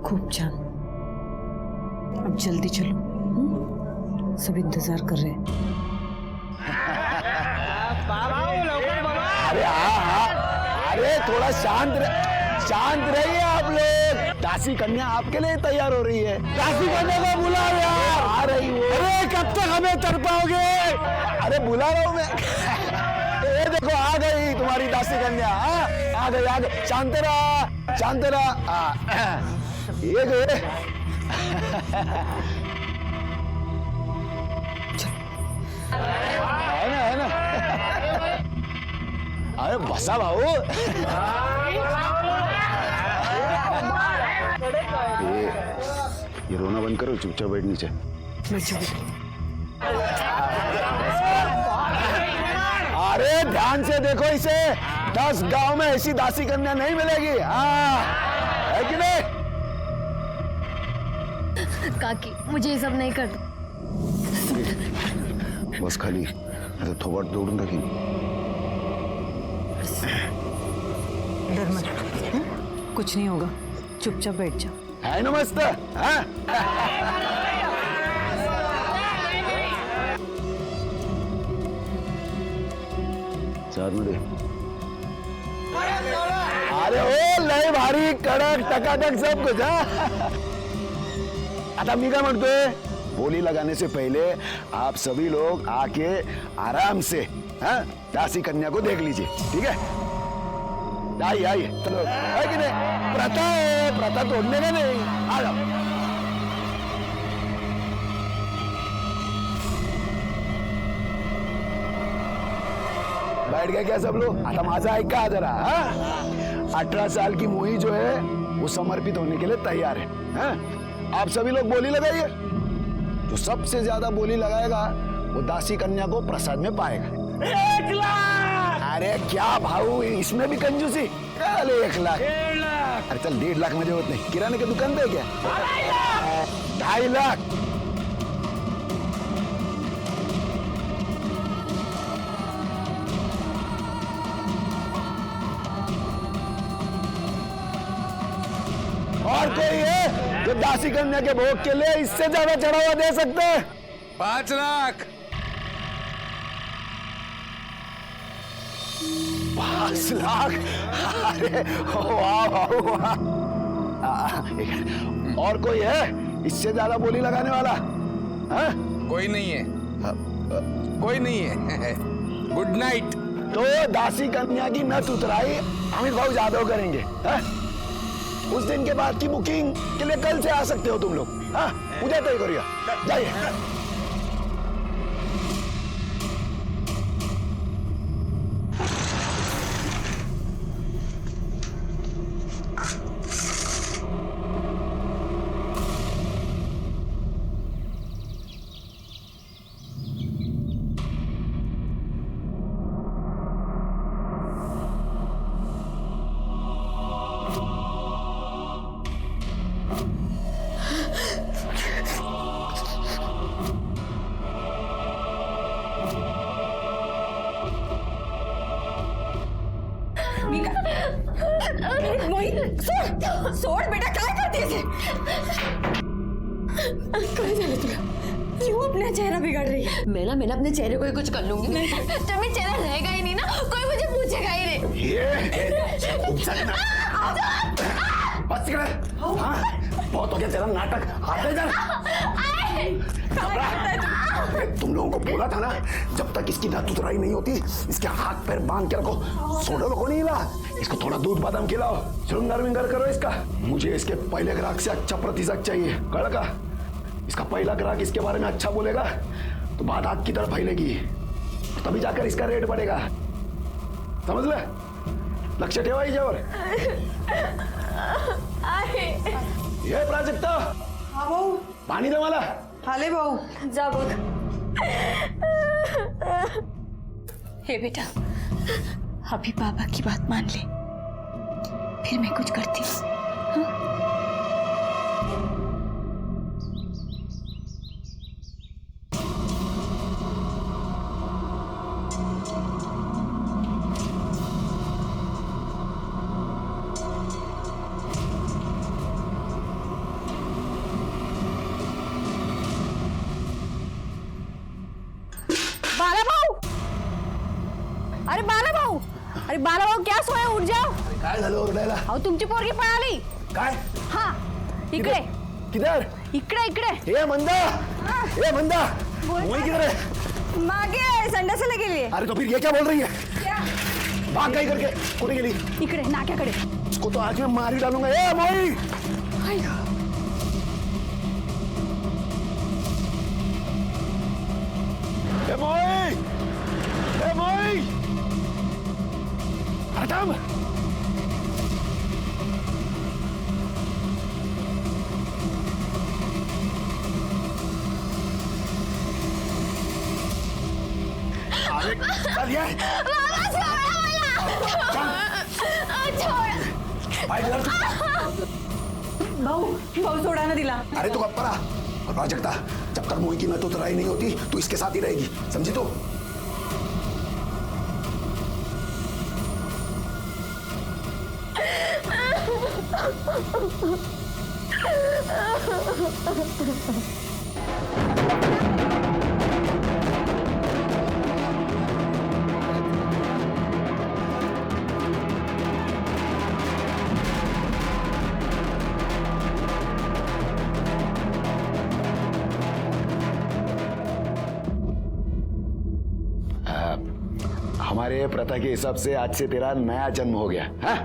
खूप छान. अब जल्दी चलो. सब इंतजार कर रहे हैं. अरे अरे थोड़ा शांत रहिए आप लोग. दासी कन्या आपके लिए तैयार हो रही है. दासी कन्या को बुला यार. आ रही हो. अरे कब तक हमें तड़पाओगे? अरे बुला रहा हूँ मैं. ये देखो आ गई तुम्हारी दासी कन्या. आ गई. शांत रहा. ये गए. है ना. अरे बसा भाऊ. ये रोना बंद करो. चुपचाप बैठ नीचे. अरे ध्यान से देखो इसे. 10 गांव में ऐसी दासी कन्या नहीं मिलेगी. हाँ है कि नहीं? काकी मुझे ये सब नहीं करना. बस खाली आता थोबाट दौडून टाकीन. डर मत. कुछ नहीं होगा. चुपचाप बैठ जाओ. है ना मस्त. साथ में दे. अरे ओ लय भारी कडक टकाटक सब कुछ. आता मी काय म्हणतोय, बोली लगाने से पहले आप सभी लोग आके आराम से दासी कन्या को देख लीजिए. ठीक है. आइए चलो. है कि नहीं? प्रथा तोड़ने का नहीं. आ जाओ. बैठ गए क्या सब लोग? आता माझा ऐका जरा. 18 साल की मोही जो है वो समर्पित होने के लिए तैयार है. आप सभी लोग बोली लगाइए. जो सबसे ज्यादा बोली लगाएगा वो दासी कन्या को प्रसाद में पाएगा. 1 लाख. अरे क्या भाऊ, इसमें भी कंजूसी. चल 1 लाख. 1.5 लाख. अरे चल 1.5 लाख मध्ये होत नाही. किराणे की दुकान पे क्या? 2.5 लाख. और कोई है जो दासी कन्या के भोग के लिए इससे ज्यादा चढ़ावा दे सकते हैं? 5 लाख. 5 लाख. अरे वाह. और कोई है इससे ज्यादा बोली लगाने वाला? कोई नहीं है. Good night. तो दासी कन्या की नथ उतराई अमित भाऊ जादव करेंगे. उस दिन के बाद की बुकिंग के लिए कल से आ सकते हो तुम लोग. उद्या तय करूया. जाइए. सोड बेटा. काय करतेस? काय झालं तुला? क्यों अपना चेहरा बिगाड़ रही है? मैं ना अपने चेहरे को ही कुछ कर लूंगी. जब मेरा चेहरा रहेगा ही नहीं ना, कोई मुझे पूछेगा ही नहीं. बहुत हो गया तेरा नाटक. आते जा. तुम लोगों को बोला था ना, जब तक इसकी नथ उतराई नहीं होती इसके हाथ पैर बांध के रखो. सोडा को नहीं हिला. इसको थोड़ा दूध बादाम खिलाओ. श्रृंगार विंगार करो इसका. मुझे इसके पहले ग्राहक से अच्छा प्रतिशत चाहिए. कड़ा का इसका पहला ग्राहक इसके बारे में अच्छा बोलेगा तो बात आग की तरफ फैलेगी. तभी जाकर इसका रेट बढ़ेगा. समझ ले. लक्ष ठेवा हिच्यावर. ये प्राजक्ता. भाऊ. पाणी दे मला. आले भाऊ. जा बघ. हे बेटा, अभी पापा की बात मान ले, फिर मैं कुछ करती हूँ. अरे बालाभाऊ, अरे बालाभाऊ क्या सोया, उठ जाओ. काय झालं ओरडायला? अहो तुमची पोरगी पळाली. काय? हा इकडे किधर? इकडे इकडे. ए मंदा, ए मंदा, मोई किधर है? मागे संडासाला गेली. अरे तो फिर ये क्या बोल रही है? भाग गई करके कुठे गेली? इकडे नाक्याकडे. इसको तो आज मैं मार ही डालूंगा. ए मोई, ए मोई, ए मोई, हटाम. अरे चल ये. भाऊ भाऊ सोडा ना तिला. अरे तू गप्पा रहा और प्राजक्ता, जब तक मोई की मैं तो तराई नहीं होती तू इसके साथ ही रहेगी, समझी तू? हमारे प्रथा के हिसाब से आज से तेरा नया जन्म हो गया है.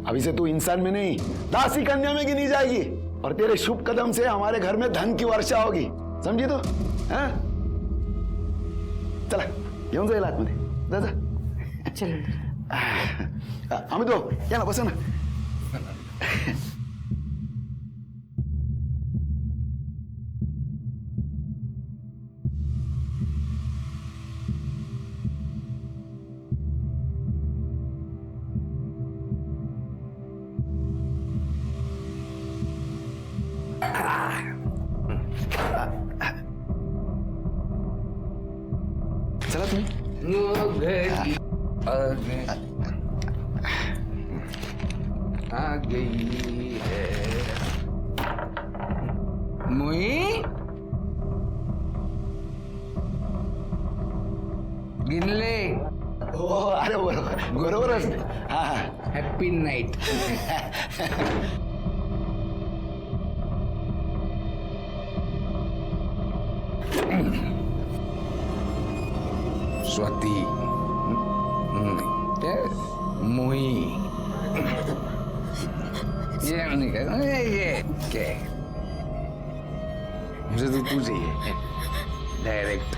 अभी से तू इंसान में नहीं दासी कन्या में गिनी जाएगी और तेरे शुभ कदम से हमारे घर में धन की वर्षा होगी, समझी तू? हाँ? चला येऊन जाईल आतमध्ये. जा जा. चलो. आम्ही तो या ना, बसा ना. चला तुम्ही. आ गई है मोई. गिनले. हो अरे बरोबर बरोबरच. हा हा. Happy night. स्वाती. मोई. ये मुझे तो तू चाहिए डायरेक्ट.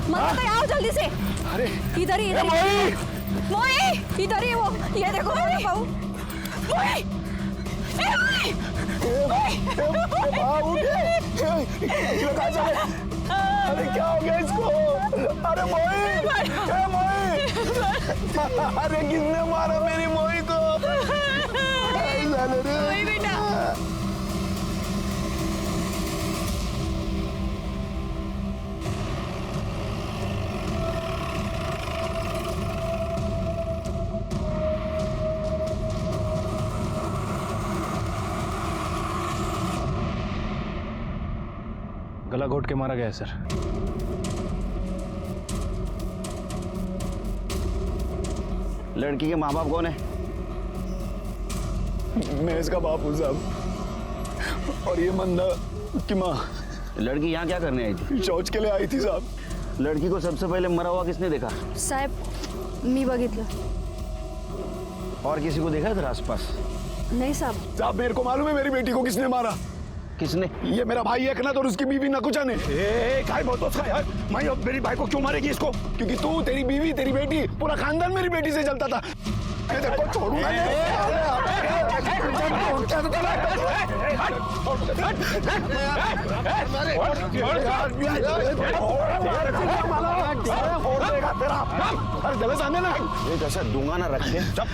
मंदा आओ जल्दी से. अरे इधर ही. मोई इधर ही. वो ये देखो बाबू. मोई. अरे क्या हो गया इसको? अरे मोई, अरे किसने मारा मेरी मोई को? मोई बेटा. गला घोट के मारा गया है सर. लड़की के माँ बाप कौन है? मैं इसका बाप हूँ साहब, और ये मंदा की माँ. लड़की यहाँ क्या करने आई थी? शौच के लिए आई थी साहब. लड़की को सबसे पहले मरा हुआ किसने देखा? साहेब मी बघितलं. और किसी को देखा इधर आसपास? नहीं साहब. साहब मेरे को मालूम है मेरी बेटी को किसने मारा. किसने? ये मेरा भाई एकनाथ और उसकी बीवी नकुचा ने. काय बोलतोस का यार? मैं अब मेरी भाई को क्यों मारेगी इसको? क्योंकि तू, तेरी बीवी, तेरी बेटी, पूरा खानदान मेरी बेटी से चलता था. मैं तेरे को छोड़ूंगा एक ऐसा दूंगा ना रखे. चुप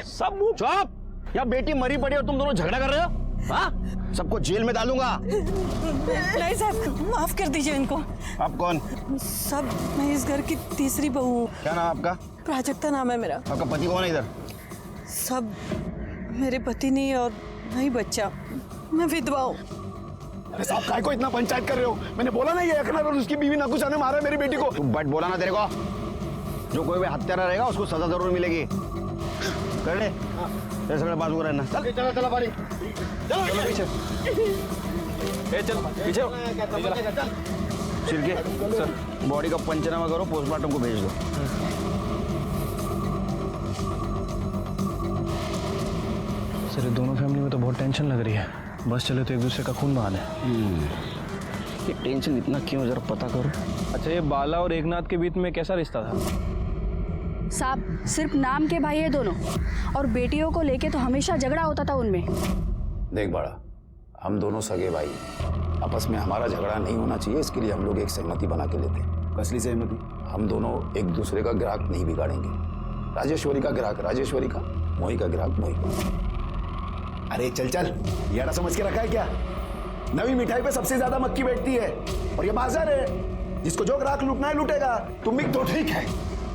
सब मुंह चुप. या बेटी मरी पड़ी और तुम दोनों झगड़ा कर रहे हो? हाँ, सबको जेल में डालूंगा. नहीं साहब, माफ कर दीजिए इनको. आप कौन? सब मैं इस घर की तीसरी बहू हूँ. क्या नाम आपका? प्राजक्ता नाम है मेरा. आपका पति कौन है इधर? सब मेरे पति नहीं और नहीं बच्चा. मैं विधवा हूँ. अरे साहब काय को इतना पंचायत कर रहे हो? मैंने बोला ना ये एकनाथ और उसकी बीवी नकुचा ने मारा मेरी बेटी को. तू बट बोला ना तेरे को. जो कोई भी हत्यारा रहेगा उसको सजा जरूर मिलेगी. कर ले. ये सगळे बाजू रहना. चल चला चला पारी. चलो पीछे. ए चल पीछे. छिलके सर बॉडी का पंचनामा करो, पोस्टमार्टम को भेज दो. सर ये दोनों फैमिली में तो बहुत टेंशन लग रही है. बस चले तो एक दूसरे का खून बहाने. ये टेंशन इतना क्यों, जरा पता करो. अच्छा ये बाला और एकनाथ के बीच में कैसा रिश्ता था? साहब सिर्फ नाम के भाई है दोनों, और बेटियों को लेके तो हमेशा झगड़ा होता था उनमें. देख बड़ा, हम दोनों सगे भाई, आपस में हमारा झगड़ा नहीं होना चाहिए, इसके लिए हम लोग एक सहमति बना के लेते हैं. कसली सहमति? हम दोनों एक दूसरे का ग्राहक नहीं बिगाड़ेंगे. राजेश्वरी का ग्राहक राजेश्वरी का, मोही का ग्राहक मोही का. अरे चल चल, यारा समझ के रखा है क्या? नवी मिठाई पे सबसे ज्यादा मक्खी बैठती है और ये बाजार है, जिसको जो ग्राहक लूटना है लूटेगा. तुम भी तो ठीक है,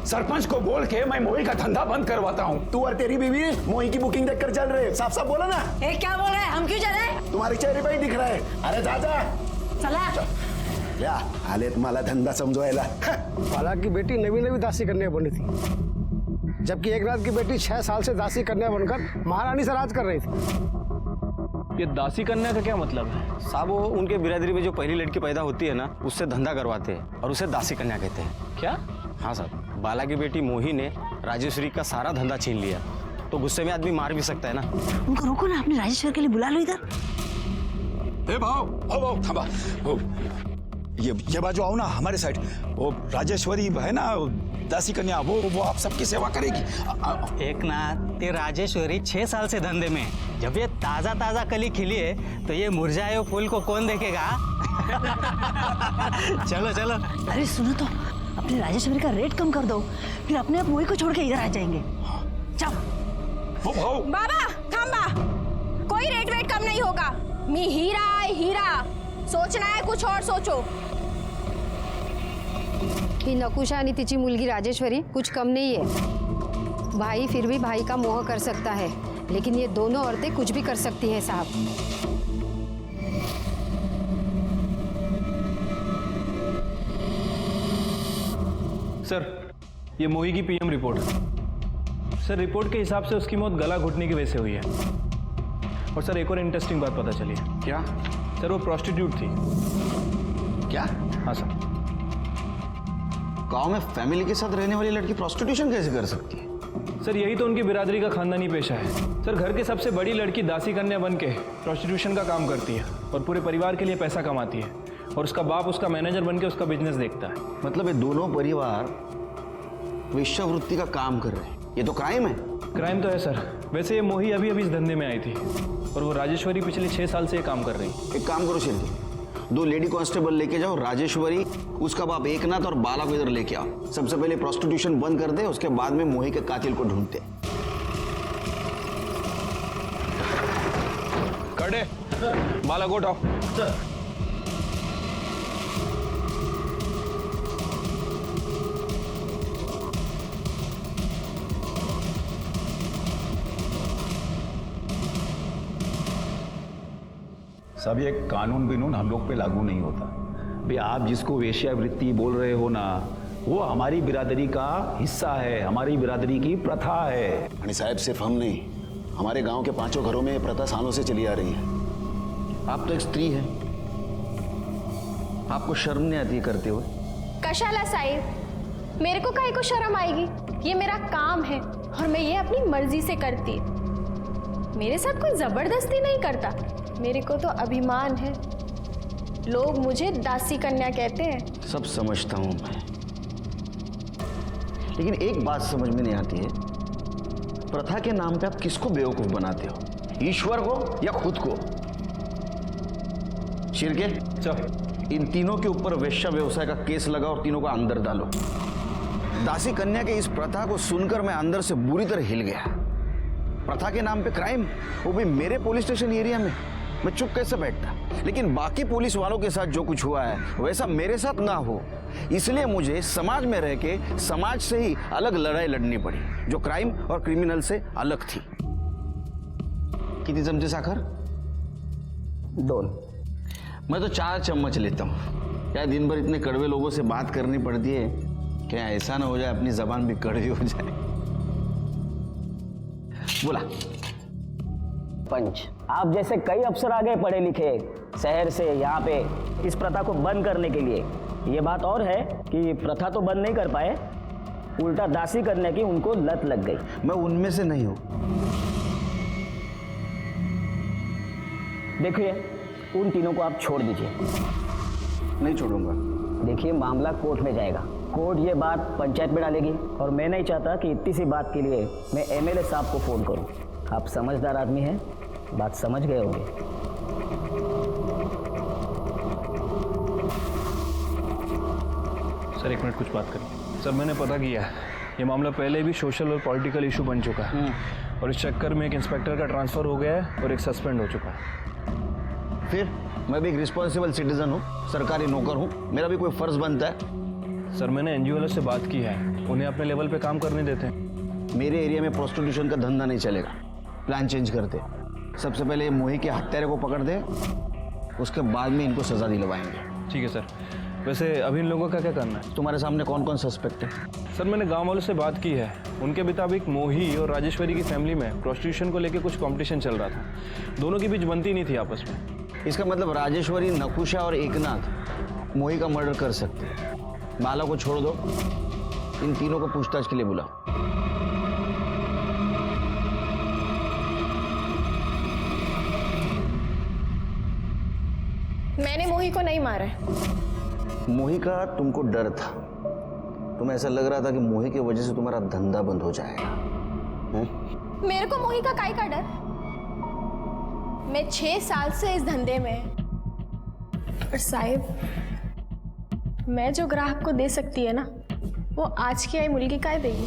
सरपंच को बोल के मैं मोही का धंधा बंद करवाता हूँ. तू और तेरी बीवी मोही की बुकिंग देखकर चल रहे. साफ साफ बोला ना. ए, क्या बोल रहे हैं? हम क्यों चले? तुम्हारे चेहरे पे ही दिख रहा है. अरे जा चला. या आलेत मला धंदा समजवायला. बाला की बेटी नवी नवी दासी कन्या बनी थी, जबकि एकनाथ की बेटी 6 साल से दासी कन्या बनकर महारानी से राज कर रही थी. ये दासी कन्या का क्या मतलब है? साहब वो उनके बिरादरी में जो पहली लड़की पैदा होती है ना, उससे धंधा करवाते हैं और उसे दासी कन्या कहते हैं. क्या? हाँ साहब, बाला की बेटी मोही ने राजेश्वरी का सारा धंधा छीन लिया, तो गुस्से में आदमी मार भी सकता है ना. उनको रोको ना, अपने राजेश्वर के लिए बुला लो इधर. ए भाव थांबा. ये बाजू आओ ना, हमारे साइड. वो राजेश्वरी है ना दासी कन्या, वो आप सबकी सेवा करेगी. एकनाथ, ते राजेश्वरी 6 साल से धंधे में. जब ये ताजा ताजा कली खिली है तो ये मुरझाए हुए फूल को कौन देखेगा? चलो चलो. अरे सुनो तो, अपने राजेश्वरी का रेट कम कर दो, फिर अपने आप मोही को छोड़ के इधर आ जाएंगे. जाओ. बाबा थांबा, कोई रेट वेट कम नहीं होगा. मी हीरा है हीरा. सोचना है कुछ और सोचो. ही नकुशा आणि तिची मुलगी राजेश्वरी कुछ कम नहीं है. भाई फिर भी भाई का मोह कर सकता है, लेकिन ये दोनों औरतें कुछ भी कर सकती हैं साहब. सर ये मोही की पीएम रिपोर्ट है. सर रिपोर्ट के हिसाब से उसकी मौत गला घुटने की वजह से हुई है. और सर एक और इंटरेस्टिंग बात पता चली है. क्या? सर वो प्रोस्टिट्यूट थी. क्या? हाँ सर. गांव में फैमिली के साथ रहने वाली लड़की प्रोस्टिट्यूशन कैसे कर सकती है? सर यही तो उनकी बिरादरी का खानदानी पेशा है. सर घर की सबसे बड़ी लड़की दासी कन्या बन के प्रोस्टिट्यूशन का काम करती है और पूरे परिवार के लिए पैसा कमाती है, और उसका बाप उसका मैनेजर बन के उसका बिजनेस देखता है. मतलब ये दोनों परिवार वेश्यावृत्ति का काम कर रहे हैं. ये तो क्राइम है. क्राइम तो है सर. वैसे ये मोही अभी अभी इस धंधे में आई थी और वो राजेश्वरी पिछले 6 साल से ये काम कर रही. एक काम करो शिल्पी, 2 लेडी कांस्टेबल लेके जाओ. राजेश्वरी, उसका बाप एकनाथ और बाला को इधर लेके आओ. सबसे पहले प्रोस्टिट्यूशन बंद कर दे, उसके बाद में मोही के कातिल को ढूंढते. कड़े बाला को उठाओ. सब ये कानून बिनून हम लोग पे लागू नहीं होता. भाई आप जिसको वेश्यावृत्ति बोल रहे हो ना, वो हमारी बिरादरी का हिस्सा है, हमारी बिरादरी की प्रथा है. आणि साहब सिर्फ हम नहीं, हमारे गांव के 5 घरों में ये प्रथा सालों से चली आ रही है. आप तो एक स्त्री है, आपको शर्म नहीं आती है करते हुए? कशाला साहिब, मेरे को काहे को शर्म आएगी? ये मेरा काम है और मैं ये अपनी मर्जी से करती। मेरे साथ कोई जबरदस्ती नहीं करता। मेरे को तो अभिमान है। लोग मुझे दासी कन्या कहते हैं। सब समझता हूं मैं, लेकिन एक बात समझ में नहीं आती है, प्रथा के नाम पे आप किसको बेवकूफ बनाते हो? ईश्वर को या खुद को? शिरके, चल इन तीनों के ऊपर वेश्या व्यवसाय का केस लगा और तीनों को अंदर डालो। दासी कन्या के इस प्रथा को सुनकर मैं अंदर से बुरी तरह हिल गया। प्रथा के नाम पे क्राइम, वो भी मेरे पुलिस स्टेशन एरिया में। मैं चुप कैसे बैठता? लेकिन बाकी पुलिस वालों के साथ जो कुछ हुआ है वैसा मेरे साथ ना हो, इसलिए मुझे समाज में रह के समाज से ही अलग लड़ाई लड़नी पड़ी, जो क्राइम और क्रिमिनल से अलग थी। कितनी चमचे साखर? 2। मैं तो 4 चम्मच लेता हूँ। क्या दिन भर इतने कड़वे लोगों से बात करनी पड़ती है, क्या ऐसा ना हो जाए अपनी जबान भी कड़वी हो जाए? बोला। पंच, आप जैसे कई अफसर आ गए पढ़े लिखे शहर से यहाँ पे इस प्रथा को बंद करने के लिए। ये बात और है कि प्रथा तो बंद नहीं कर पाए, उल्टा दासी करने की उनको लत लग गई। मैं उनमें से नहीं हूँ। देखिए, उन तीनों को आप छोड़ दीजिए। नहीं छोड़ूंगा। देखिए, मामला कोर्ट में जाएगा। कोर्ट ये बात पंचायत में डालेगी और मैं नहीं चाहता कि इतनी सी बात के लिए मैं एमएलए साहब को फोन करूं। आप समझदार आदमी हैं, बात समझ गए होंगे। सर 1 मिनट कुछ बात करें। सर मैंने पता किया है, ये मामला पहले भी सोशल और पॉलिटिकल इशू बन चुका है और इस चक्कर में एक इंस्पेक्टर का ट्रांसफर हो गया है और एक सस्पेंड हो चुका है। फिर मैं भी एक रिस्पॉन्सिबल सिटीजन हूँ, सरकारी नौकर हूँ, मेरा भी कोई फर्ज बनता है। सर मैंने एनजीओ वालों से बात की है, उन्हें अपने लेवल पे काम करने देते हैं। मेरे एरिया में प्रोस्टिट्यूशन का धंधा नहीं चलेगा। प्लान चेंज करते। सबसे पहले मोही के हत्यारे को पकड़ दे, उसके बाद में इनको सजा दिलवाएंगे। ठीक है सर। वैसे अभी इन लोगों का क्या करना है? तुम्हारे सामने कौन कौन सस्पेक्ट है? सर मैंने गांव वालों से बात की है, उनके मुताबिक मोही और राजेश्वरी की फैमिली में प्रोस्टिट्यूशन को लेकर कुछ कंपटीशन चल रहा था। दोनों के बीच बनती नहीं थी आपस में। इसका मतलब राजेश्वरी, नकुशा और एकनाथ मोही का मर्डर कर सकते हैं। बाला को छोड़ दो, इन तीनों को पूछताछ के लिए बुलाओ। मैंने मोही को नहीं मारा है। मोही का तुमको डर था, तुम्हें ऐसा लग रहा था कि मोही की वजह से तुम्हारा धंधा बंद हो जाएगा। मेरे को मोही का काहे का डर? मैं 6 साल से इस धंधे में। और साहिब, मैं जो ग्राहक को दे सकती है ना, वो आज की आई मुर्गी काहे देगी?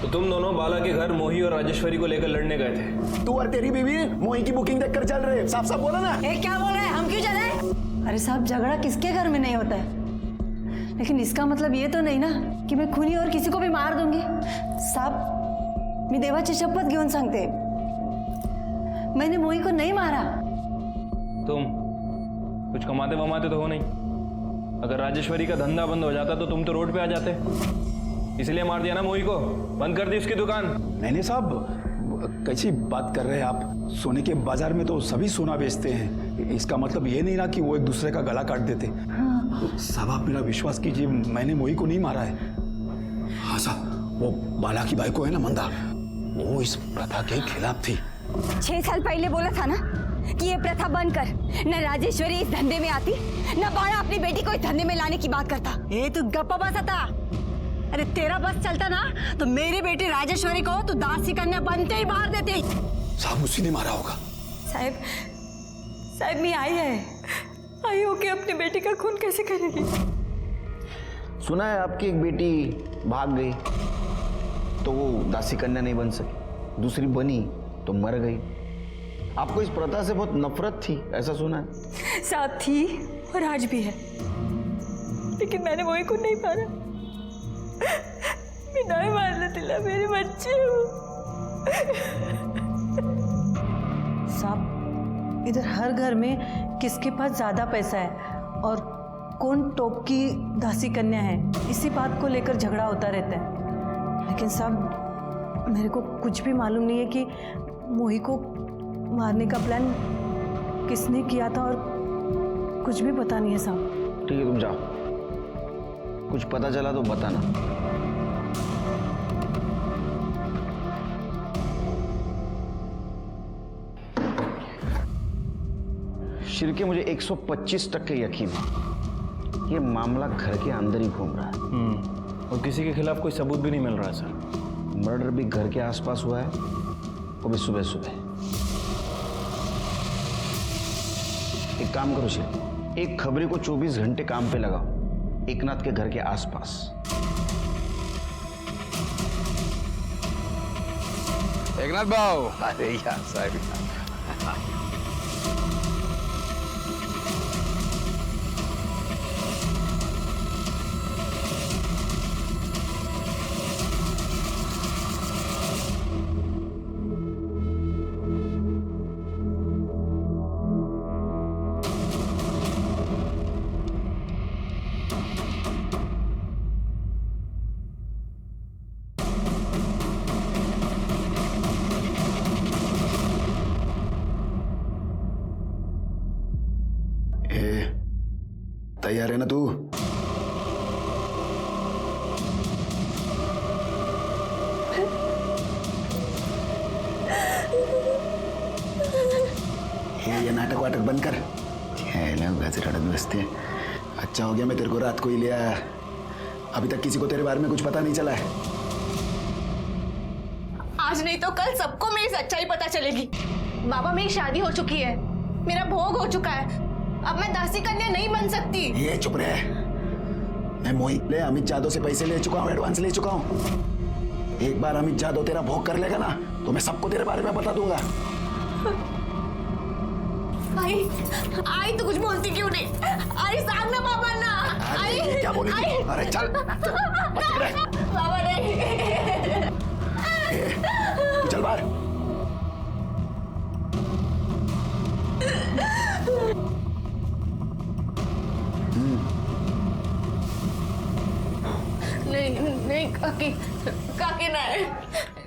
तो तुम दोनों बाला के घर मोही और राजेश्वरी को लेकर लड़ने गए थे। तू और तेरी बीवी मोही की बुकिंग देखकर चल रहे। साफ साफ बोला ना। क्या बोल रहे हैं? हम क्यों चले? अरे साहब, झगड़ा किसके घर में नहीं होता है, लेकिन इसका मतलब ये तो नहीं ना कि मैं खूनी और किसी को भी मार दूंगी। साहब, मी देवाची शपथ घेऊन सांगते, मैंने मोही को नहीं मारा। तुम कुछ कमाते वमाते तो हो नहीं। अगर राजेश्वरी का धंधा बंद हो जाता तो तुम तो रोड पे आ जाते, इसलिए मार दिया ना मोही को, बंद कर दी उसकी दुकान। मैंने साहब कैसी बात कर रहे हैं आप? सोने के बाजार में तो सभी सोना बेचते हैं, इसका मतलब ये नहीं ना कि वो एक दूसरे का गला काट देते। साहब आप मेरा विश्वास कीजिए, मैंने मोही को नहीं मारा है। हाँ साहब, वो बाला की बाई को है ना मंदा, वो इस प्रथा के खिलाफ थी। 6 साल पहले बोला था ना कि ये प्रथा बंद कर। न राजेश्वरी इस धंधे में आती, न बाला अपनी बेटी को इस धंधे में लाने की बात करता। ये तू गप्पा बस था। अरे तेरा बस चलता ना तो मेरी बेटी राजेश्वरी को तू दासी कन्या बनते ही मार देती। साहब उसी ने मारा होगा। साहब मैं आई हो के अपनी बेटी का खून कैसे करेगी? सुना है आपकी एक बेटी भाग गई तो वो दासी कन्या नहीं बन सकी, दूसरी बनी तो मर गई। आपको इस प्रथा से बहुत नफरत थी, ऐसा सुना है? साथ थी और आज भी है, लेकिन मैंने मोही को नहीं मारा। मैं नहीं मारने दिला, मेरे बच्चे साहब, इधर हर घर में किसके पास ज्यादा पैसा है और कौन टॉप की दासी कन्या है, इसी बात को लेकर झगड़ा होता रहता है। लेकिन साहब, मेरे को कुछ भी मालूम नहीं है कि मोही को मारने का प्लान किसने किया था और कुछ भी पता नहीं है साहब। ठीक है, तुम जाओ, कुछ पता चला तो बताना। शिर्के, मुझे 125% यकीन है ये मामला घर के अंदर ही घूम रहा है। और किसी के खिलाफ कोई सबूत भी नहीं मिल रहा सर। मर्डर भी घर के आसपास हुआ है, वो भी सुबह सुबह। एक काम करो शिर्के, एक खबरी को 24 घंटे काम पे लगाओ एकनाथ के घर के आसपास। एकनाथ भाऊ, अरे यार साहब, तैयार है ना तू? ये नाटक वाटक बंद कर। गजरड़त बसते। अच्छा हो गया मैं तेरे को रात को ही लिया। अभी तक किसी को तेरे बारे में कुछ पता नहीं चला है। आज नहीं तो कल सबको मेरी सच्चाई पता चलेगी। बाबा, मेरी शादी हो चुकी है, मेरा भोग हो चुका है, अब मैं दासी कन्या नहीं बन सकती। ये चुप रहे। मैं मोहित ले अमित जादव से पैसे ले चुका हूँ, एडवांस ले चुका हूँ। एक बार अमित जादव तेरा भोग कर लेगा ना तो मैं सबको तेरे बारे में बता दूंगा। आई तो कुछ बोलती क्यों नहीं? आई सामने बाबा ना। आई क्या बोली? अरे चल बाबा नहीं। तू चल बाहर। नहीं काकी, काकी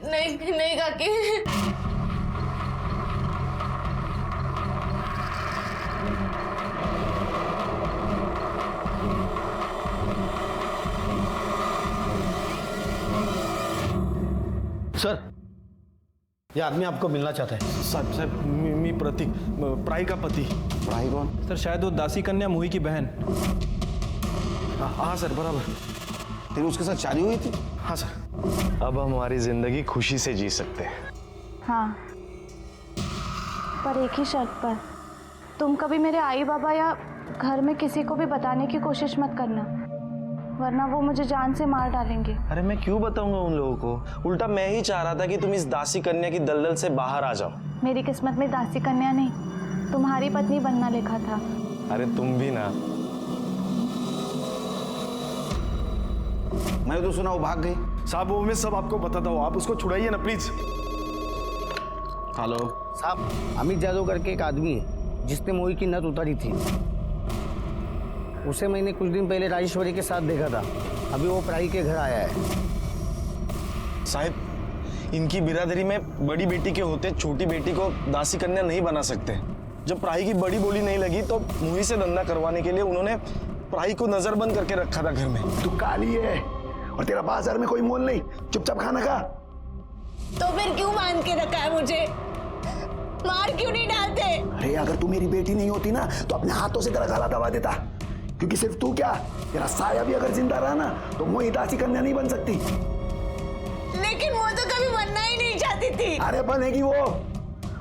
नहीं काकी। सर, ये आदमी आपको मिलना चाहता है। साहब मी प्रतीक, प्राई का पति। प्राई कौन? सर शायद वो दासी कन्या मुही की बहन। हाँ सर, बराबर। तेरी उसके साथ शादी हुई थी? हाँ सर। अब हम हमारी जिंदगी खुशी से जी सकते हैं। हाँ, पर एक ही शर्त पर। तुम कभी मेरे आई बाबा या घर में किसी को भी बताने की कोशिश मत करना, वरना वो मुझे जान से मार डालेंगे। अरे मैं क्यों बताऊंगा उन लोगों को? उल्टा मैं ही चाह रहा था कि तुम इस दासी कन्या की दलदल से बाहर आ जाओ। मेरी किस्मत में दासी कन्या नहीं, तुम्हारी पत्नी बनना लिखा था। अरे तुम भी ना। मैंने तो सुना वो भाग गई। साहब वो मैं सब आपको बताता हूँ, आप उसको छुड़ाइए ना प्लीज। हेलो साहब, अमित जादव करके एक आदमी है जिसने मोही की नथ उतारी थी। उसे मैंने कुछ दिन पहले राजेश्वरी के साथ देखा था। अभी वो प्राई के घर आया है। साहब इनकी बिरादरी में बड़ी बेटी के होते छोटी बेटी को दासी कन्या नहीं बना सकते। जब प्राई की बड़ी बोली नहीं लगी तो मुही से धंधा करवाने के लिए उन्होंने प्राई को नजरबंद करके रखा था घर में। तू काली है और तेरा बाजार में कोई मोल नहीं, चुपचाप खाना खा। तो फिर क्यों बांध के रखा है मुझे? मार क्यों नहीं डालते? अरे अगर तू मेरी बेटी नहीं होती ना तो अपने हाथों से तेरा गला दबा देता, क्योंकि सिर्फ तू क्या, तेरा साया भी अगर जिंदा रहा ना तो मोही दासी कन्या नहीं बन सकती। लेकिन वो तो कभी बनना ही नहीं चाहती थी। अरे बनेगी वो।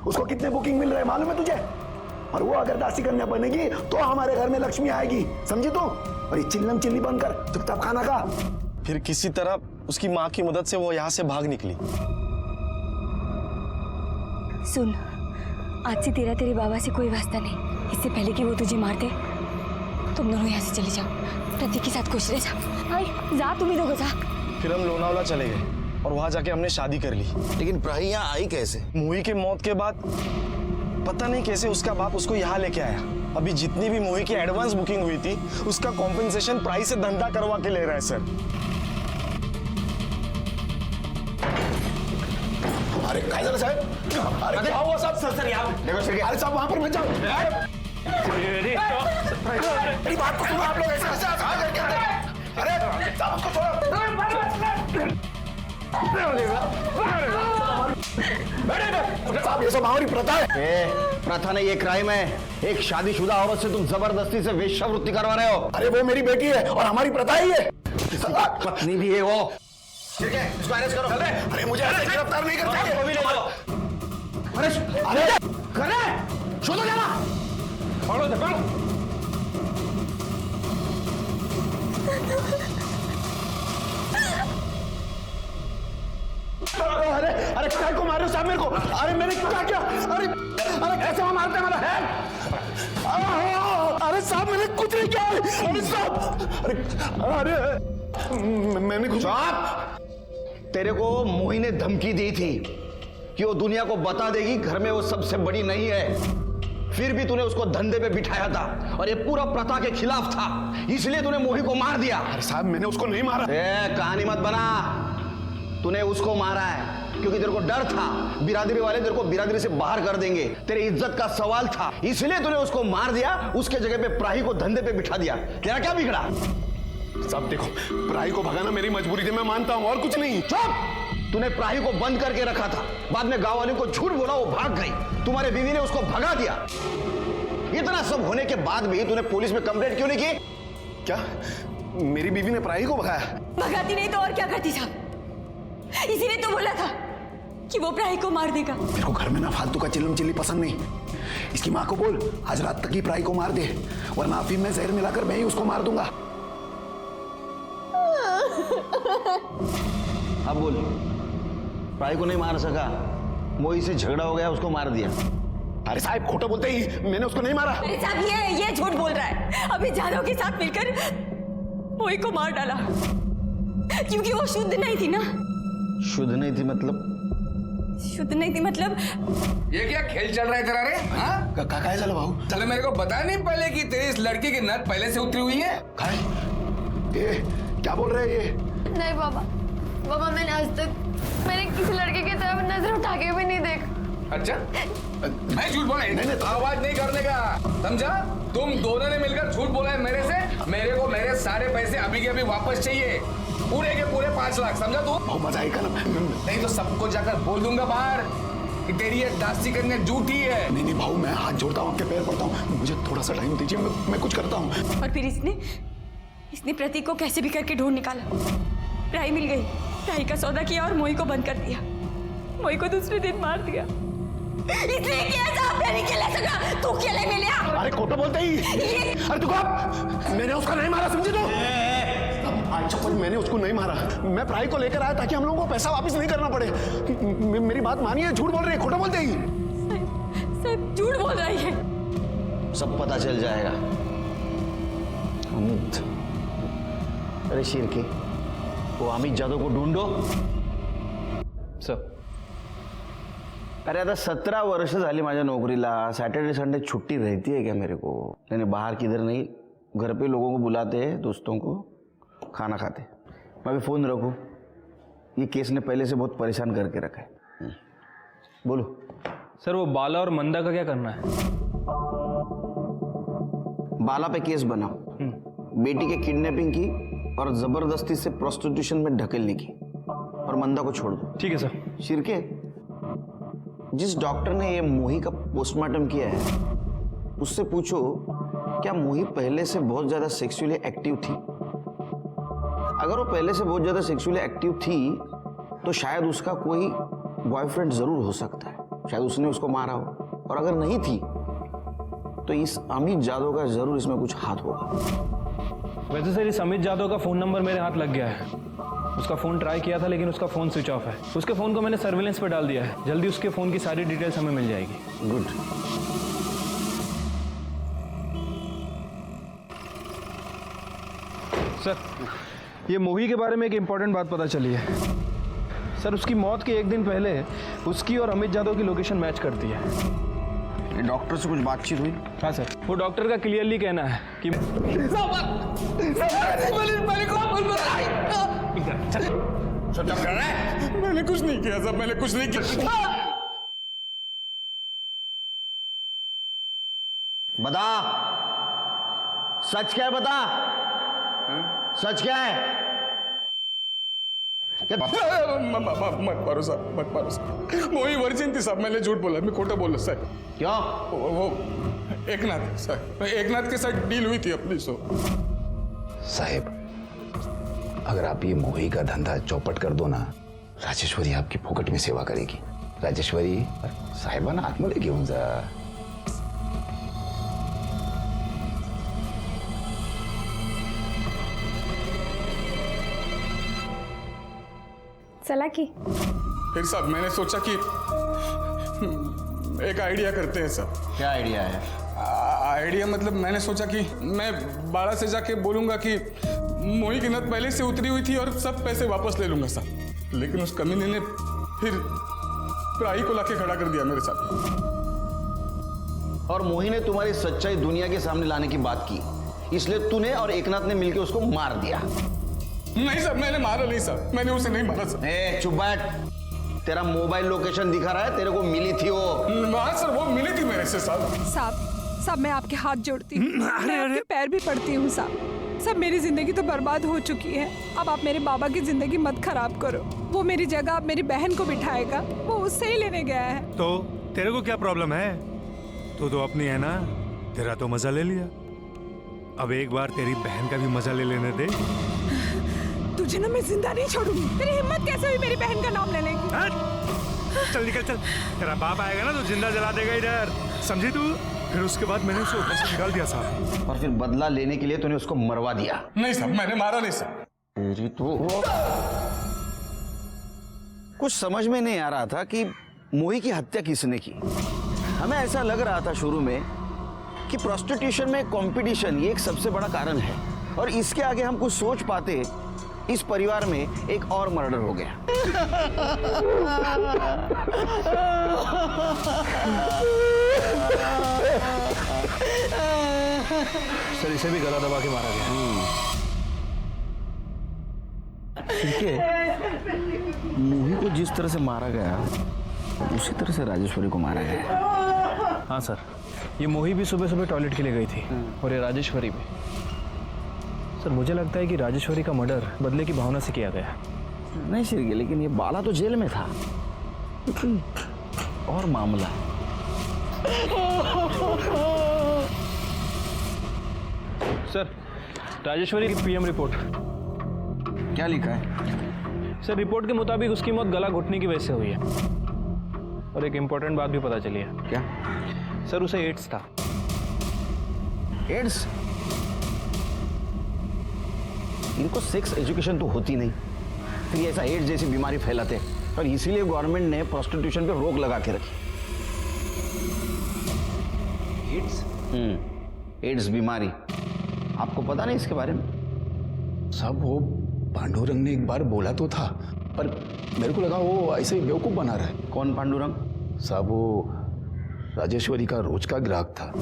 उसको कितने बुकिंग मिल रहे मालूम है तुझे? और वो अगर दासी कन्या बनेगी तो हमारे घर में लक्ष्मी आएगी, समझी तू? और ये चिल्लम चिल्ली बंद कर, चुपचाप खाना खा। फिर किसी तरह उसकी माँ की मदद से वो यहाँ से भाग निकली। सुन, आज से तेरी बाबा से कोई वास्ता नहीं। इससे पहले कि वो तुझे मार दे, तुम दोनों यहाँ से चले जाओ। प्रतीक के साथ खुश रह जा। आई जा, तुम ही दोगे जा। फिर हम लोनावला चले गए और वहां जाके हमने शादी कर ली। लेकिन प्राही यहाँ आई कैसे? मोही के मौत के बाद पता नहीं कैसे उसका बाप उसको यहाँ लेके आया। अभी जितनी भी मोही की एडवांस बुकिंग हुई थी उसका कॉम्पेंसेशन प्राइस से धंधा करवा के ले रहा है सर। अरे काय झालं साहेब? अरे क्या हुआ साहब? सर यहाँ देखो अरे साहब वहां पर मत जाओ। मेरी बात तो सुनो आप लोग, ऐसे कैसे कहाँ करके अंदर? अरे साहब उसको छोड़ो। साहब ये सब हमारी प्रथा है। प्रथा नहीं, ये क्राइम है। एक शादीशुदा औरत से तुम जबरदस्ती से वेश्यावृत्ति करवा रहे हो। अरे वो मेरी बेटी है और हमारी प्रथा ही है। पत्नी भी है वो। ठीक है, इसको अरेस्ट करो। अरे मुझे ऐसे गिरफ्तार नहीं करते। वो भी ले लो। अरे करे छोड़ो जाना। पकड़ो इसे, पकड़ो। अरे अरे काय को मार रहे हो साहब मेरे को? अरे मैंने क्या किया? अरे अरे कैसे वहां मारते हैं अरे साहब मैंने कुछ नहीं किया। अरे साहब अरे अरे मैंने कुछ। तेरे को मोही ने धमकी दी थी कि वो दुनिया को बता देगी घर में वो सबसे बड़ी नहीं है। फिर भी तूने उसको धंधे पे बिठाया था और ये पूरा प्रथा के खिलाफ था, इसलिए तूने मोही को मार दिया। अरे साहब मैंने उसको नहीं मारा। कहानी मत बना। तूने उसको मारा है क्योंकि तेरे को डर था बिरादरी वाले तेरे को बिरादरी से बाहर कर देंगे, तेरी इज्जत का सवाल था, इसलिए तूने उसको मार दिया। उसके जगह पे प्राही को धंधे पे बिठा दिया। तेरा क्या बिगड़ा? साहब देखो, प्राही को भगाना मेरी मजबूरी थी, मैं मानता हूं, और कुछ नहीं। चुप! तूने प्राही को बंद करके रखा था, बाद में गांव वालों को झूठ बोला, वो भाग गई, तुम्हारे बीवी ने उसको भगा दिया। इतना सब होने के बाद भी तूने पुलिस में कंप्लेंट क्यों नहीं की? क्या मेरी बीवी ने प्राही को भगाया? भगाती नहीं तो और क्या करती साहब? इसीलिए तो बोला था कि वो प्राही को मार देगा। मेरे को घर में ना फालतू का चिल्लम चिल्ली पसंद नहीं। इसकी माँ को बोल आज रात तक ही प्राही को मार दे, वरना अफीम में जहर मिलाकर मैं ही उसको मार दूंगा। अब बोल, प्राही को नहीं मार सका, मोही से झगड़ा हो गया, उसको मार दिया। अरे साहब खोटा बोलते ही, मैंने उसको नहीं मारा। अरे साहब ये झूठ बोल रहा है। अभी जादव के साथ मिलकर मोही को मार डाला क्योंकि वो शुद्ध नहीं थी ना। शुद्ध नहीं थी मतलब? शुद्ध नहीं थी मतलब? ये क्या खेल चल रहा है तेरा रे? हाँ? काय चलो भाऊ? चलो मेरे को बताया नहीं पहले कि तेरी इस लड़की की नस पहले से उतरी हुई है? ये क्या बोल रहे हैं ये? नहीं बाबा मैंने आज तक किसी लड़के की तरफ नजर उठा के भी नहीं देखा। अच्छा, मैं झूठ बोला? नहीं, आवाज नहीं करने का, समझा? तुम दोनों ने मिलकर झूठ बोला है मेरे से। मेरे को मेरे सारे पैसे अभी के अभी वापस चाहिए, पूरे के पूरे 5 लाख, समझा तू? बहुत मजा आएगा ना। नहीं तो सबको जाकर बोल दूंगा बाहर कि तेरी ये दासी कन्या झूठी है। नहीं भाऊ, मैं हाथ जोड़ता हूँ, आपके पैर पड़ता हूँ, मुझे थोड़ा सा टाइम दीजिए, मैं कुछ करता हूँ। और फिर इसने प्रतीक को कैसे भी करके ढूंढ निकाला। प्राही मिल गई, प्राही का सौदा किया और मोही को बंद कर दिया। मोही को दूसरे दिन मार दिया। इसलिए किया साहब, नहीं खेला सका, तू खेले में लिया। अरे खोटा बोलते ही। अरे तू मैंने उसका नहीं मारा, समझी तू? अच्छा मैंने उसको नहीं मारा, मैं प्राही को लेकर आया ताकि हम लोगों को पैसा वापस नहीं करना पड़े। मेरी बात मानिए, झूठ बोल रही है, खोटा बोलते ही। साहब झूठ बोल रही है। सब पता चल जाएगा। अमित, अरे शिरके, वो अमित जादव को ढूंढो। सर अरे आता 17 वर्ष झाली माझ्या नोकरीला, सैटरडे संडे छुट्टी रहती है क्या मेरे को? यानी बाहर किधर नहीं, घर पे लोगों को बुलाते हैं, दोस्तों को, खाना खाते। मैं भी फोन रखूं? ये केस ने पहले से बहुत परेशान करके रखा है। बोलो सर, वो बाला और मंदा का क्या करना है? बाला पे केस बनाओ, बेटी के किडनैपिंग की और जबरदस्ती से प्रोस्टिट्यूशन में ढकेलने की, और मंदा को छोड़ दो। ठीक है सर। शिरके, जिस डॉक्टर ने ये मोही का पोस्टमार्टम किया है उससे पूछो क्या मोही पहले से बहुत ज्यादा सेक्सुअली एक्टिव थी? अगर वो पहले से बहुत ज्यादा सेक्सुअली एक्टिव थी तो शायद उसका कोई बॉयफ्रेंड जरूर हो सकता है, शायद उसने उसको मारा हो। और अगर नहीं थी तो इस अमित जादव का जरूर इसमें कुछ हाथ होगा। वैसे सर, इस अमित जादव का फोन नंबर मेरे हाथ लग गया है। उसका फोन ट्राई किया था लेकिन उसका फोन स्विच ऑफ है। उसके फोन को मैंने सर्विलेंस पे डाल दिया है, जल्दी उसके फोन की सारी डिटेल्स हमें मिल जाएगी। गुड। सर, ये मोही के बारे में एक इम्पॉर्टेंट बात पता चली है। सर, उसकी मौत के 1 दिन पहले उसकी और अमित जादव की लोकेशन मैच करती है। डॉक्टर से कुछ बातचीत हुई? हाँ सर, वो डॉक्टर का क्लियरली कहना है कि मैंने कुछ नहीं किया साहब, मैंने कुछ नहीं किया। बता, सच क्या है बता? सच क्या है? मत मारो साहब, मत मारो साहब। मोही वर्जिन थी साहब, मैंने झूठ बोला, मैं खोटा बोला साहब। क्यों? वो एकनाथ साहब, एकनाथ के साथ डील हुई थी अपनी। सो साहेब, अगर आप ये मोही का धंधा चौपट कर दो ना, राजेश्वरी आपकी फोकट में सेवा करेगी। राजेश्वरी साहेबांना आतमध्ये घेऊन जा। चला की फिर साहब मैंने सोचा कि एक आइडिया करते हैं सर। क्या आइडिया है? आइडिया मतलब मैंने सोचा कि मैं बाड़ा से जाके बोलूंगा कि मोही की नद पहले से उतरी हुई थी और सब पैसे वापस ले लूंगा साहब। लेकिन उस कमीने ने फिर प्राई को लाके खड़ा कर दिया मेरे साथ। और मोही ने तुम्हारी सच्चाई दुनिया के सामने लाने की बात की, इसलिए तूने और एकनाथ ने मिलकर उसको मार दिया। नहीं सर, मैंने मारा नहीं सर, मैंने उसे नहीं मारा सर। ए चुप बैठ, तेरा मोबाइल लोकेशन दिखा रहा है, तेरे को मिली थी वो। हाँ सर, वो मिली थी मेरे से साहब। साहब मैं आपके हाथ जोड़ती हूँ, मैं आपके पैर भी पड़ती हूँ साहब। मेरी जिंदगी तो बर्बाद हो चुकी है, अब आप मेरे बाबा की जिंदगी मत खराब करो। वो मेरी जगह अब मेरी बहन को बिठाएगा, वो उससे ही लेने गया है। तो तेरे को क्या प्रॉब्लम है? तू तो अपनी है ना, तेरा तो मजा ले लिया, अब एक बार तेरी बहन का भी मजा ले लेने दे। तुझे ना मैं जिंदा नहीं छोड़ूंगी। तेरी हिम्मत कैसे हुई मेरी बहन का नाम लेने की? चल निकल चल, तेरा बाप आएगा ना तो जिंदा जला देगा इधर, समझी तू? फिर उसके बाद मैंने उसको ऊपर से निकाल दिया साहब। और फिर बदला लेने के लिए तूने उसको मरवा दिया। नहीं साहब, मैंने मारा नहीं साहब। तेरी तो कुछ समझ में नहीं आ रहा था कि मोही की हत्या किसने की। हमें ऐसा लग रहा था शुरू में कि प्रोस्टिट्यूशन में कंपटीशन ये एक सबसे बड़ा कारण है, और इसके आगे हम कुछ सोच पाते, इस परिवार में एक और मर्डर हो गया। सर इसे भी गला दबा के मारा गया। ठीक है, मोही को जिस तरह से मारा गया उसी तरह से राजेश्वरी को मारा गया। हाँ सर, ये मोही भी सुबह सुबह टॉयलेट के लिए गई थी और ये राजेश्वरी भी। सर मुझे लगता है कि राजेश्वरी का मर्डर बदले की भावना से किया गया। नहीं श्री, लेकिन ये बाला तो जेल में था, और मामला। सर राजेश्वरी की पीएम रिपोर्ट। क्या लिखा है? सर रिपोर्ट के मुताबिक उसकी मौत गला घुटने की वजह से हुई है, और एक इम्पोर्टेंट बात भी पता चली है। क्या? सर उसे एड्स था। एड्स? इनको सेक्स एजुकेशन तो होती नहीं, फिर ऐसा एड्स जैसी बीमारी फैलाते, और इसीलिए गवर्नमेंट ने प्रोस्टिट्यूशन पे रोक लगा के रखी। एड्स? एड्स बीमारी, आपको पता नहीं इसके बारे में? सब वो पांडुरंग ने एक बार बोला तो था, पर मेरे को लगा वो ऐसे ही बेवकूफ बना रहा है। कौन पांडुरंग? साहब वो राजेश्वरी का रोज का ग्राहक था।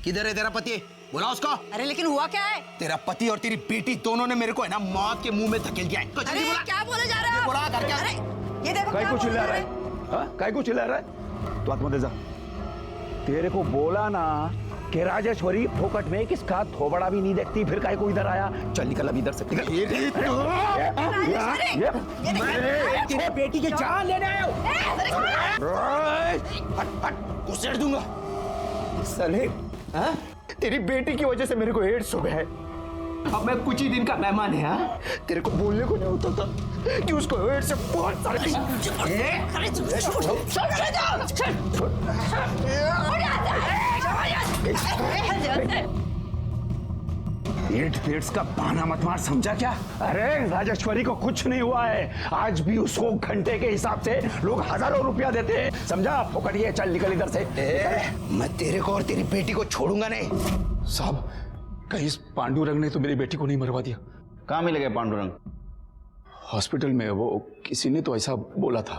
किधर है तेरा पति? बुला उसको। अरे लेकिन हुआ क्या है? तेरा पति और तेरी बेटी दोनों ने मेरे को है ना मौत के मुंह में धकेल दिया है। अरे क्या बोले जा रहे हो? अरे ये देखो काय को चिल्ला रहा है? हाँ? काय को चिल्ला रहा है? तो आत्महत्या जा। तेरे को बोला ना कि राजेश्वरी फोकट में किसका थोबड़ा भी नहीं देखती, फिर काय को इधर आया? चल निकल अब इधर से। मैं तेरी बेटी की जान लेने आया हूँ। घुसेड़ दूंगा। साले, हाँ? तेरी बेटी की वजह से मेरे को एड्स हो गया है। अब मैं कुछ ही दिन का मेहमान है। हाँ? तेरे को बोलने को नहीं होता था कि उसको एड्स से बहुत सारे एड्स का बहाना मत मार, समझा क्या? अरे राजेश्वरी को कुछ नहीं हुआ है, आज भी उसको घंटे के हिसाब से लोग हजारों रुपया देते हैं, समझा? पकड़िए, चल निकल इधर से। मैं तेरे को और तेरी बेटी को छोड़ूंगा नहीं। साहब कहीं इस पांडुरंग ने तो मेरी बेटी को नहीं मरवा दिया? कहाँ मिल गया पांडुरंग? हॉस्पिटल में, वो किसी ने तो ऐसा बोला था।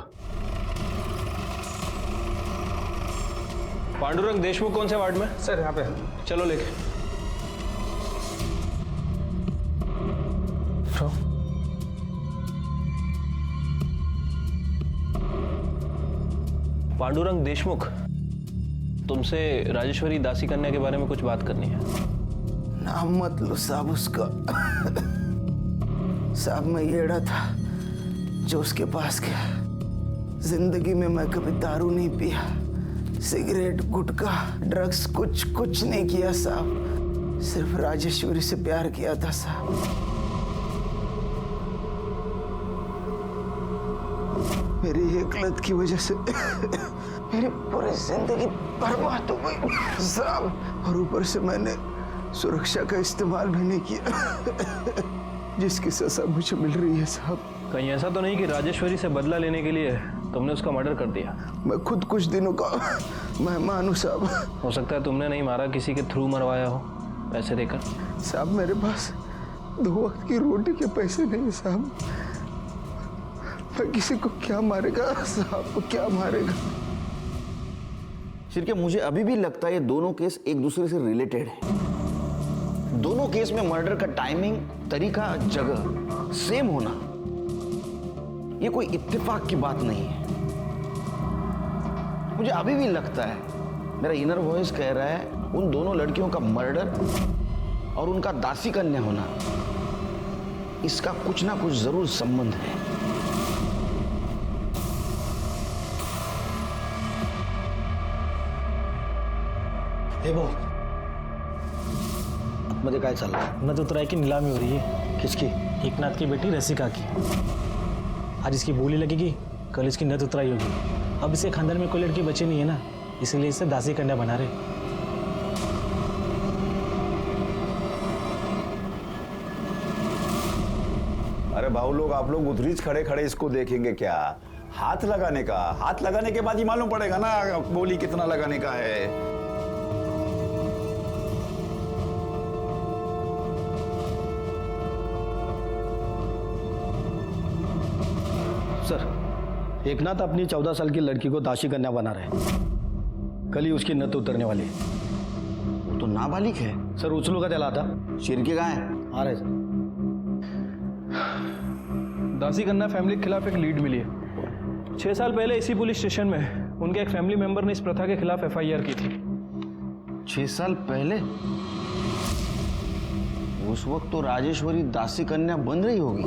पांडुरंग देशमुख कौन से वार्ड में? सर यहाँ पे। चलो लेके। पांडुरंग देशमुख, तुमसे राजेश्वरी दासी कन्या के बारे में कुछ बात करनी है। नाम मत लो साहब उसका। साहब मैं येड़ा था जो उसके पास गया। जिंदगी में मैं कभी दारू नहीं पिया, सिगरेट, गुटखा, ड्रग्स कुछ नहीं किया साहब। सिर्फ राजेश्वरी से प्यार किया था साहब। मेरी एक लत की वजह से मेरी पूरी जिंदगी बर्बाद हो गई साहब। और ऊपर से मैंने सुरक्षा का इस्तेमाल भी नहीं किया, जिसकी सजा मुझे मिल रही है साहब। कहीं ऐसा तो नहीं कि राजेश्वरी से बदला लेने के लिए तुमने उसका मर्डर कर दिया? मैं खुद कुछ दिनों का मेहमान हूँ साहब। हो सकता है तुमने नहीं मारा, किसी के थ्रू मरवाया हो पैसे देकर। साहब मेरे पास 2 वक्त की रोटी के पैसे नहीं है साहब। मैं किसी को क्या मारेगा साहब, क्या मारेगा? शिरके, मुझे अभी भी लगता है ये दोनों केस एक दूसरे से रिलेटेड है। दोनों केस में मर्डर का टाइमिंग, तरीका, जगह सेम होना ये कोई इत्तेफाक की बात नहीं है। मुझे अभी भी लगता है, मेरा इनर वॉइस कह रहा है, उन दोनों लड़कियों का मर्डर और उनका दासी कन्या होना, इसका कुछ ना कुछ जरूर संबंध है। हे भाऊ, मध्ये काय चाललं? नद उतराई की नीलामी हो रही है। किसकी? एकनाथ की बेटी रसिका की। आज इसकी बोली लगेगी, कल इसकी नद उतराई होगी। अब इसे खानदान में कोई लड़की बची नहीं है ना, इसलिए इसे दासी कन्या बना रहे। अरे भाऊ लोग, आप लोग उधरीच खड़े खड़े इसको देखेंगे क्या? हाथ लगाने के बाद ही मालूम पड़ेगा ना बोली कितना लगाने का है। सर, एकनाथ अपनी 14 साल की लड़की को दासी कन्या बना रहे हैं। कल ही उसकी नत उतरने वाली है। वो तो नाबालिग है सर। उछलू का चला था। शिरके कहाँ है? आ रहे सर। दासी कन्या फैमिली के खिलाफ एक लीड मिली है। 6 साल पहले इसी पुलिस स्टेशन में उनके एक फैमिली मेंबर ने इस प्रथा के खिलाफ FIR की थी। 6 साल पहले? उस वक्त तो राजेश्वरी दासी कन्या बन रही होगी।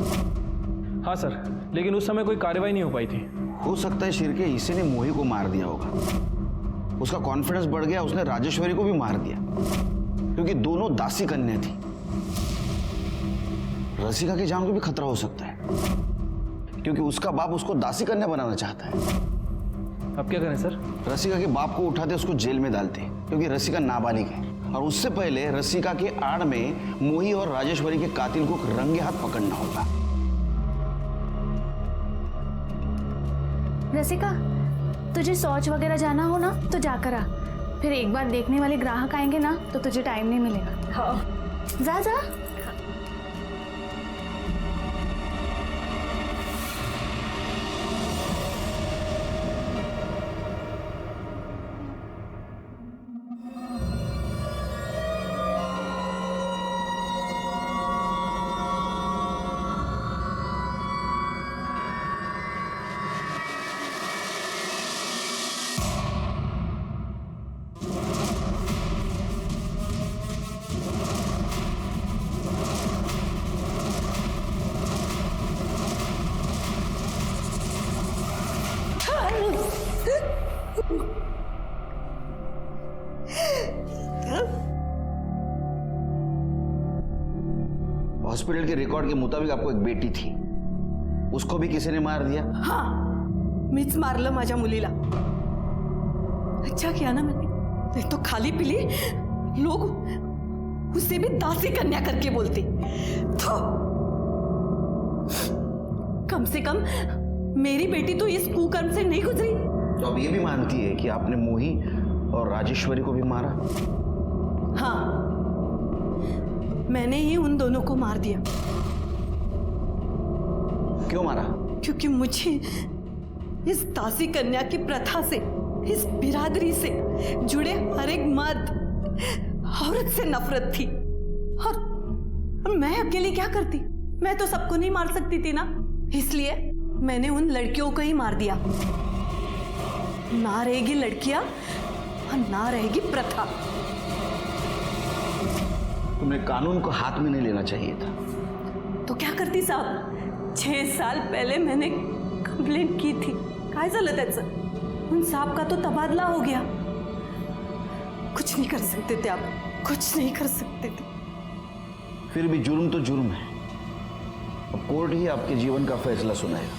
हाँ सर, लेकिन उस समय कोई कार्रवाई नहीं हो पाई थी। हो सकता है शिरके इसी ने मोही को मार दिया होगा। उसका कॉन्फिडेंस बढ़ गया, उसने राजेश्वरी को भी मार दिया, क्योंकि दोनों दासी कन्या थी। रसिका की जान को भी खतरा हो सकता है, क्योंकि उसका बाप उसको दासी कन्या बनाना चाहता है। अब क्या करें सर? रसिका के बाप को उठाते उसको जेल में डालते, क्योंकि रसिका नाबालिग है। और उससे पहले रसिका के आड़ में मोही और राजेश्वरी के कातिल को रंगे हाथ पकड़ना होगा। रसिका, तुझे शौच वगैरह जाना हो ना तो जाकर आ। फिर एक बार देखने वाले ग्राहक आएंगे ना तो तुझे टाइम नहीं मिलेगा। हाँ। जा जा। हॉस्पिटल के रिकॉर्ड के मुताबिक आपको एक बेटी थी, उसको भी किसी ने मार दिया? हाँ, मीच मारलं माझ्या मुलीला। अच्छा किया ना मैंने, नहीं तो खाली पीली लोग उसे भी दासी कन्या करके बोलते। तो कम से कम मेरी बेटी तो इस कुकर्म से नहीं गुजरी। तो अब ये भी मानती है कि आपने मोही और राजेश्वरी को भी मारा? हाँ, मैंने ही उन दोनों को मार दिया। क्यों मारा? क्योंकि मुझे इस दासी कन्या की प्रथा से, इस बिरादरी से जुड़े हर एक मर्द औरत से नफरत थी। और मैं अकेली क्या करती? मैं तो सबको नहीं मार सकती थी ना, इसलिए मैंने उन लड़कियों को ही मार दिया। ना रहेगी लड़कियां और ना रहेगी प्रथा। तुम्हें कानून को हाथ में नहीं लेना चाहिए था। तो क्या करती साहब? 6 साल पहले मैंने कंप्लेंट की थी, काय झालं त्याचं? उन साहब का तो तबादला हो गया। कुछ नहीं कर सकते थे आप, कुछ नहीं कर सकते थे। फिर भी जुर्म तो जुर्म है। अब कोर्ट ही आपके जीवन का फैसला सुनाएगा।